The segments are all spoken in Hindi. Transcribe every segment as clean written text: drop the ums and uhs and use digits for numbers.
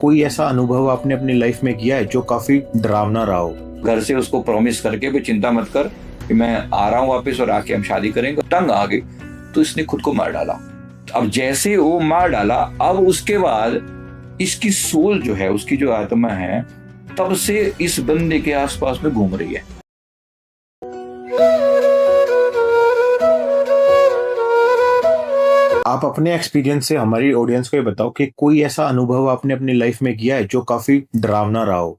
कोई ऐसा अनुभव आपने अपनी लाइफ में किया है जो काफी डरावना रहा हो? घर से उसको प्रॉमिस करके भी चिंता मत कर कि मैं आ रहा हूँ वापस और आके हम शादी करेंगे, तंग आ गई तो इसने खुद को मार डाला। अब जैसे वो मार डाला, अब उसके बाद इसकी सोल जो है, उसकी जो आत्मा है, तब से इस बंदे के आसपास में घूम रही है। आप अपने एक्सपीरियंस से हमारी ऑडियंस को ये बताओ कि कोई ऐसा अनुभव आपने अपनी लाइफ में किया है जो काफी डरावना रहा हो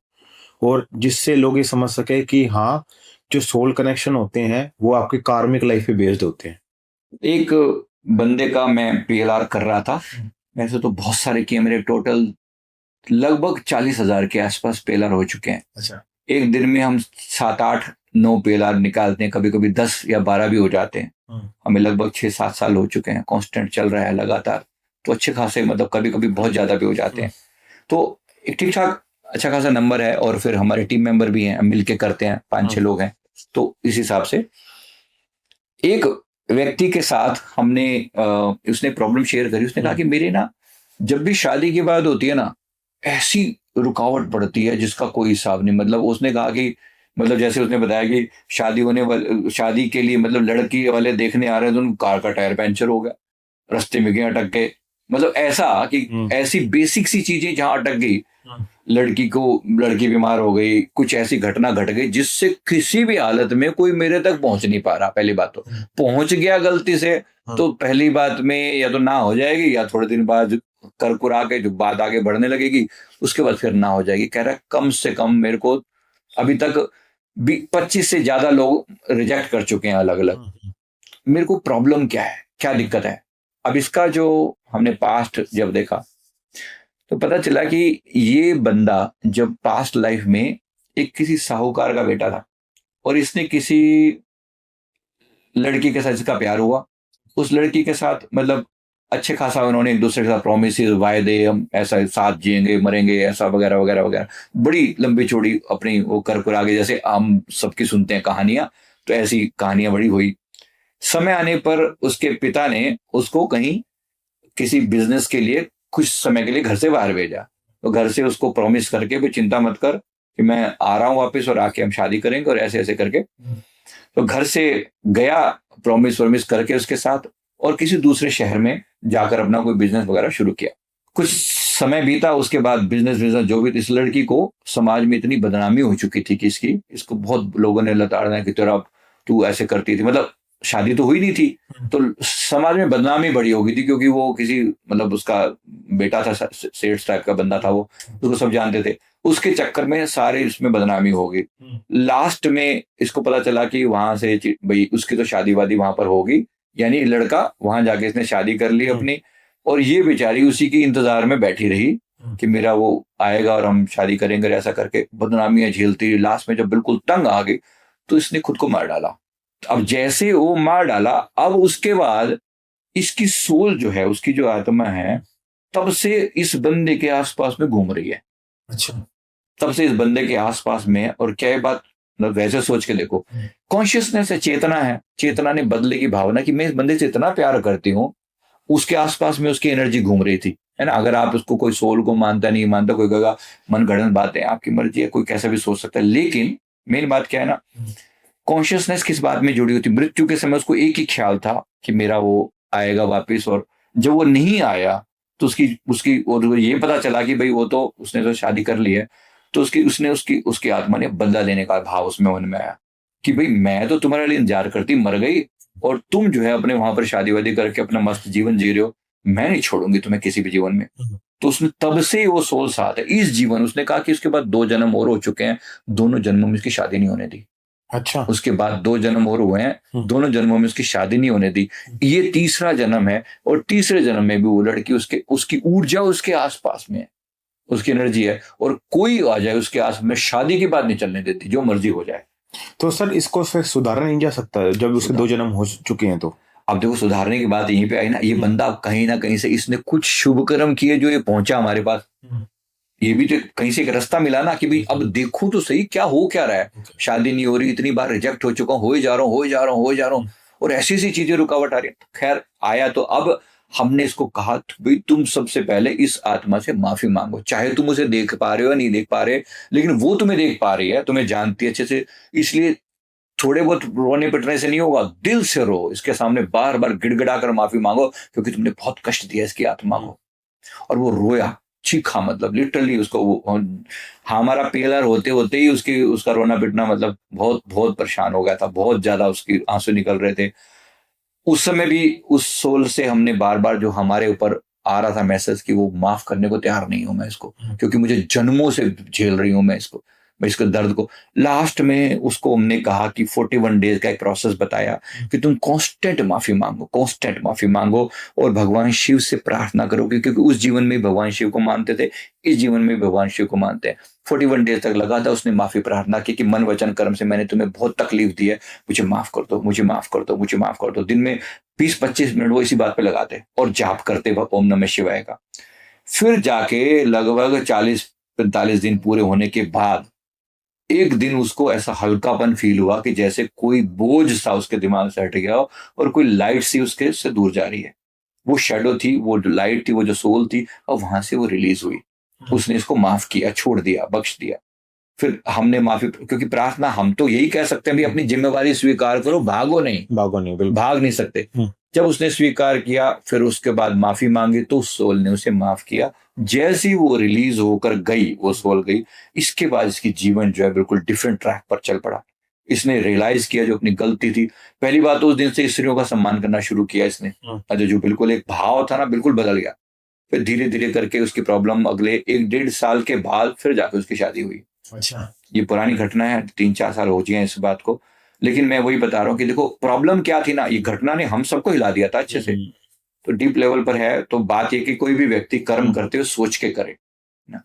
और जिससे लोग ये समझ सके कि हाँ, जो सोल कनेक्शन होते हैं वो आपकी कार्मिक लाइफ पे बेस्ड होते हैं। एक बंदे का मैं पीएलआर कर रहा था। वैसे तो बहुत सारे किए, मेरे टोटल लगभग 40,000 के आसपास पीएलआर हो चुके हैं। अच्छा। एक दिन में हम 7-8-9 पीएलआर निकालते हैं, कभी कभी 10 या 12 भी हो जाते हैं। हमें लगभग 6-7 साल हो चुके हैं, कांस्टेंट चल रहा है लगातार। तो अच्छे खासे, मतलब कभी कभी बहुत ज्यादा भी हो जाते हैं। तो एक ठीक ठाक अच्छा खासा नंबर है। और फिर हमारे टीम मेंबर भी हैं, हम मिलके करते हैं, 5-6 लोग हैं। तो इस हिसाब से एक व्यक्ति के साथ हमने उसने प्रॉब्लम शेयर करी। उसने कहा कि मेरे ना, जब भी शादी की बात होती है ना, ऐसी रुकावट पड़ती है जिसका कोई हिसाब नहीं। मतलब उसने कहा कि, मतलब जैसे उसने बताया कि शादी के लिए मतलब लड़की वाले देखने आ रहे हैं तो उन कार का टायर पंचर हो गया, रास्ते में गए अटक गए। मतलब ऐसा कि ऐसी बेसिक सी चीजें जहां अटक गई, लड़की बीमार हो गई, कुछ ऐसी घटना घट गई जिससे किसी भी हालत में कोई मेरे तक पहुंच नहीं पा रहा। पहली बात तो पहुंच गया गलती से, तो पहली बात में या तो ना हो जाएगी, या थोड़े दिन बाद करकुरा के जो बात आगे बढ़ने लगेगी, उसके बाद फिर ना हो जाएगी। कह रहा है कम से कम मेरे को अभी तक 25 से ज्यादा लोग रिजेक्ट कर चुके हैं अलग अलग। मेरे को प्रॉब्लम क्या है, क्या दिक्कत है? अब इसका जो हमने पास्ट जब देखा तो पता चला कि ये बंदा जब पास्ट लाइफ में एक किसी साहूकार का बेटा था, और इसने किसी लड़की के साथ इसका प्यार हुआ। उस लड़की के साथ मतलब अच्छे खासा उन्होंने एक दूसरे के साथ प्रॉमिस, वायदे, हम ऐसा साथ जिएंगे मरेंगे, ऐसा वगैरह वगैरह वगैरह, बड़ी लंबी चौड़ी अपनी वो कर कुरा के, जैसे हम सबकी सुनते हैं कहानियां, तो ऐसी कहानियां बड़ी हुई। समय आने पर उसके पिता ने उसको कहीं किसी बिजनेस के लिए कुछ समय के लिए घर से बाहर भेजा। तो घर से उसको प्रॉमिस करके भी चिंता मत कर कि मैं आ रहा हूं वापस और आके हम शादी करेंगे, और ऐसे ऐसे करके तो घर से गया, प्रॉमिस करके उसके साथ, और किसी दूसरे शहर में जाकर अपना कोई बिजनेस वगैरह शुरू किया। कुछ समय बीता, उसके बाद बिजनेस जो भी, इस लड़की को समाज में इतनी बदनामी हो चुकी थी कि इसको बहुत लोगों ने लताड़ना कि तेरा तू ऐसे करती थी। मतलब शादी तो हुई नहीं थी, तो समाज में बदनामी बड़ी हो गई थी, क्योंकि वो किसी, मतलब उसका बेटा था, सेठ टाइप का बंदा था वो, उसको सब जानते थे। उसके चक्कर में सारे इसमें बदनामी हो गई। लास्ट में इसको पता चला कि वहां से भाई उसकी तो शादी वादी वहां पर होगी, यानी लड़का वहां जाके इसने शादी कर ली अपनी, और ये बेचारी उसी की इंतजार में बैठी रही कि मेरा वो आएगा और हम शादी करेंगे। ऐसा करके बदनामियां झेलती रही। लास्ट में जब बिल्कुल तंग आ गई तो इसने खुद को मार डाला। अब जैसे वो मार डाला, अब उसके बाद इसकी सोल जो है, उसकी जो आत्मा है, तब से इस बंदे के आसपास में घूम रही है। अच्छा। तब से इस बंदे के आसपास में। और क्या ये बात, मतलब वैसे सोच के देखो, कॉन्शियसनेस है, चेतना है, चेतना ने बदले की भावना कि मैं इस बंदे से इतना प्यार करती हूँ, उसके आसपास में उसकी एनर्जी घूम रही थी, है ना। अगर आप उसको कोई सोल को मानता नहीं मानता, कोई कहेगा मन गढ़ंत बात है, आपकी मर्जी है, कोई कैसा भी सोच सकता है। लेकिन मेन बात क्या है ना, कॉन्शियसनेस किस बात में जुड़ी होती? मृत्यु के समय उसको एक ही ख्याल था कि मेरा वो आएगा वापिस, और जब वो नहीं आया तो उसकी उसकी और ये पता चला कि भाई वो तो, उसने तो शादी कर ली है, तो उसकी आत्मा ने बदला लेने का भाव उसमें मन में आया कि भाई मैं तो तुम्हारे लिए इंतजार करती मर गई, और तुम जो है अपने वहां पर शादी वादी करके अपना मस्त जीवन जी रहे हो, मैं नहीं छोड़ूंगी तुम्हें किसी भी जीवन में। तो उसने तब से वो सोल साथ है इस जीवन। उसने कहा कि उसके बाद 2 जन्म और हो चुके हैं, दोनों जन्मों में उसकी शादी नहीं होने दी। अच्छा। उसके बाद 2 जन्म और हुए हैं, दोनों जन्मों में उसकी शादी नहीं होने दी। ये तीसरा जन्म है, और तीसरे जन्म में भी वो लड़की उसकी ऊर्जा उसके आसपास में है, उसकी एनर्जी है, और कोई आ जाए उसके आसपास में, शादी की बात नहीं चलने देती, जो मर्जी हो जाए। तो सर इसको फिर सुधारा नहीं जा सकता जब उसके 2 जन्म हो चुके हैं तो? अब देखो, सुधारने की बात यहीं पे आई ना, ये बंदा कहीं ना कहीं से इसने कुछ शुभ कर्म किए जो ये पहुंचा हमारे पास। ये भी तो कहीं से एक रास्ता मिला ना कि भाई अब देखूं तो सही क्या रहा है। शादी नहीं हो रही, इतनी बार रिजेक्ट हो चुका हूं, हो ही जा रहा हूं, और ऐसी ऐसी चीजें रुकावट आ रही है। खैर आया तो अब हमने इसको कहा भाई तुम सबसे पहले इस आत्मा से माफी मांगो, चाहे तुम उसे देख पा रहे हो या नहीं देख पा रहे, लेकिन वो तुम्हें देख पा रही है, तुम्हें जानती है अच्छे से। इसलिए थोड़े बहुत रोने पिटने से नहीं होगा, दिल से रो, इसके सामने बार बार गिड़गिड़ा कर माफी मांगो, क्योंकि तुमने बहुत कष्ट दिया इसकी आत्मा को। और वो रोया, चीखा, मतलब लिटरली उसको वो हमारा पिलर होते होते ही उसका रोना पिटना, मतलब बहुत बहुत परेशान हो गया था, बहुत ज्यादा उसकी आंसू निकल रहे थे। उस समय भी उस सोल से हमने बार बार जो हमारे ऊपर आ रहा था मैसेज कि वो माफ करने को तैयार नहीं हूं मैं इसको, क्योंकि मुझे जन्मों से झेल रही हूं मैं इसको दर्द को। लास्ट में उसको हमने कहा कि 41 डेज का एक प्रोसेस बताया कि तुम कांस्टेंट माफी मांगो और भगवान शिव से प्रार्थना करो, क्योंकि उस जीवन में भगवान शिव को मानते थे, इस जीवन में भगवान शिव को मानते हैं। 41 डेज तक लगा था, उसने माफी प्रार्थना की कि मन वचन कर्म से मैंने तुम्हें बहुत तकलीफ दी है, मुझे माफ कर दो, मुझे माफ कर दो, मुझे माफ कर दो। दिन में 20-25 मिनट वो इसी बात पे लगाते और जाप करते ओम नमः शिवाय का। फिर जाके लगभग 40-45 दिन पूरे होने के बाद एक दिन उसको ऐसा हल्कापन फील हुआ कि जैसे कोई बोझ सा उसके दिमाग से हट गया हो और कोई लाइट सी उसके से दूर जा रही है। वो शेडो थी, वो लाइट थी, वो जो सोल थी, और वहां से वो रिलीज हुई। उसने इसको माफ किया, छोड़ दिया, बख्श दिया। फिर हमने माफी, क्योंकि प्रार्थना हम तो यही कह सकते हैं भी अपनी जिम्मेवारी स्वीकार करो, भागो नहीं, बिल्कुल भाग नहीं सकते। जब उसने स्वीकार किया, फिर उसके बाद माफी मांगी, तो उस सोल ने उसे माफ किया। जैसे ही वो रिलीज होकर गई, वो सोल गई, इसके बाद इसकी जीवन जो है बिल्कुल डिफरेंट ट्रैक पर चल पड़ा। इसने रियलाइज किया जो अपनी गलती थी। पहली बात तो उस दिन से स्त्रियों का सम्मान करना शुरू किया इसने, जो बिल्कुल एक भाव था ना, बिल्कुल बदल गया। फिर धीरे धीरे करके उसकी प्रॉब्लम अगले 1-1.5 साल के बाद फिर जाकर उसकी शादी हुई। अच्छा, ये पुरानी घटना है, 3-4 साल हो गए हैं इस बात को, लेकिन मैं वही बता रहा हूँ कि देखो प्रॉब्लम क्या थी ना, ये घटना ने हम सबको हिला दिया था अच्छे से। तो डीप लेवल पर है, तो बात ये कि कोई भी व्यक्ति कर्म करते हुए सोच के करे ना।